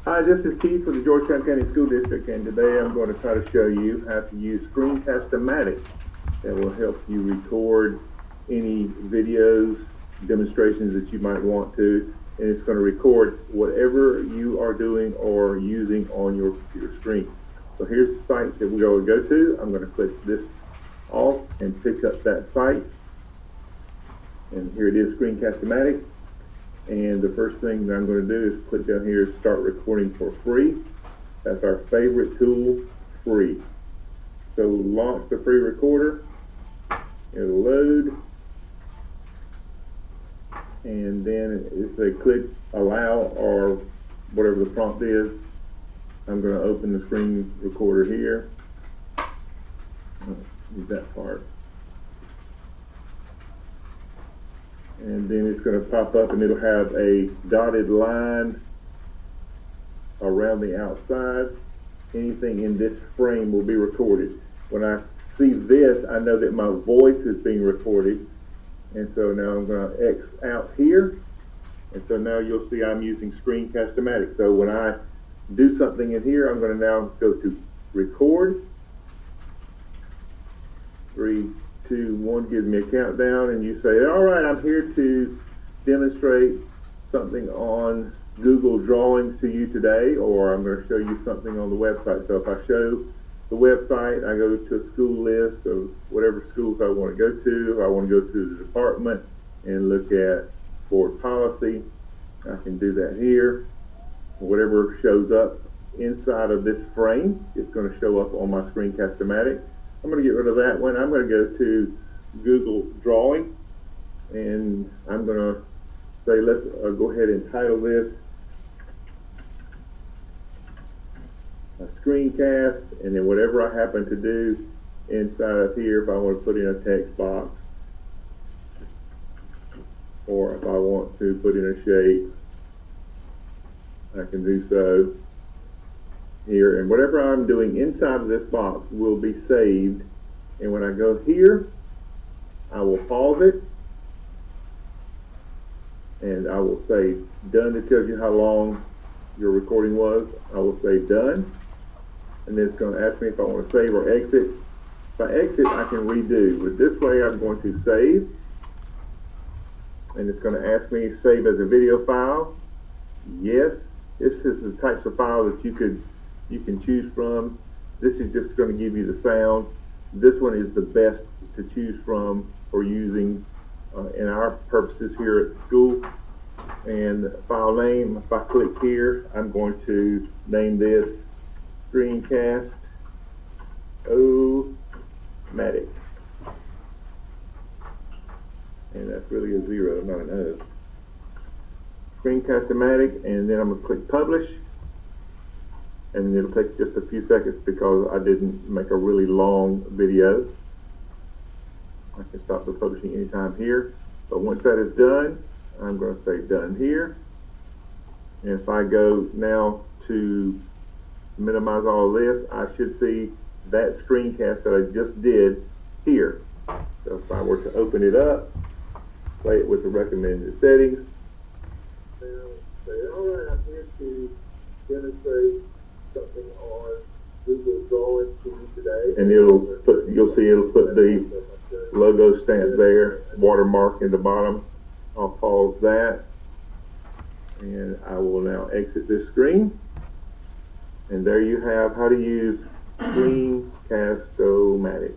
Hi, this is Keith with the Georgetown County School District, and today I'm going to try to show you how to use Screencast-O-Matic that will help you record any videos, demonstrations that you might want to, and it's going to record whatever you are doing or using on your computer screen. So here's the site that we're going to go to. I'm going to click this off and pick up that site, and here it is, Screencast-O-Matic. And the first thing that I'm going to do is click down here, start recording for free. That's our favorite tool, free. So launch the free recorder, it'll load, and then it's a click allow or whatever the prompt is. I'm going to open the screen recorder here. Use that part. And then it's going to pop up and it'll have a dotted line around the outside. Anything in this frame will be recorded. When I see this, I know that my voice is being recorded. And so now I'm going to X out here. And so now you'll see I'm using Screencast-O-Matic. So when I do something in here, I'm going to now go to record. 3, 2, 1 gives me a countdown, and you say, all right, I'm here to demonstrate something on Google Drawings to you today, or I'm going to show you something on the website. So if I show the website, I go to a school list of whatever schools I want to go to. I want to go to the department and look at board policy. I can do that here. Whatever shows up inside of this frame is going to show up on my Screencast-O-Matic. I'm going to get rid of that one. I'm going to go to Google Drawing, and I'm going to say, let's go ahead and title this a screencast, and then whatever I happen to do inside of here, if I want to put in a text box, or if I want to put in a shape, I can do so here, and whatever I'm doing inside of this box will be saved. And when I go here, I will pause it and I will say done. It tells you how long your recording was. I will say done, and then it's going to ask me if I want to save or exit. If I exit, I can redo, but this way I'm going to save, and it's going to ask me save as a video file. Yes, this is the types of file that you can choose from. This is just going to give you the sound. This one is the best to choose from for using in our purposes here at the school. And file name, if I click here, I'm going to name this Screencast-O-Matic. And that's really a 0, not an O. Screencast-O-Matic, and then I'm going to click publish. And it'll take just a few seconds because I didn't make a really long video. I can stop the publishing anytime here. But once that is done, I'm going to say done here. And if I go now to minimize all of this, I should see that screencast that I just did here. So if I were to open it up, play it with the recommended settings, now say, all right, I'm here to demonstrate something on Google Drawings to you today. And you'll see it'll put the logo stamp there, watermark in the bottom. I'll pause that, and I will now exit this screen. And there you have how to use Screencast-O-Matic.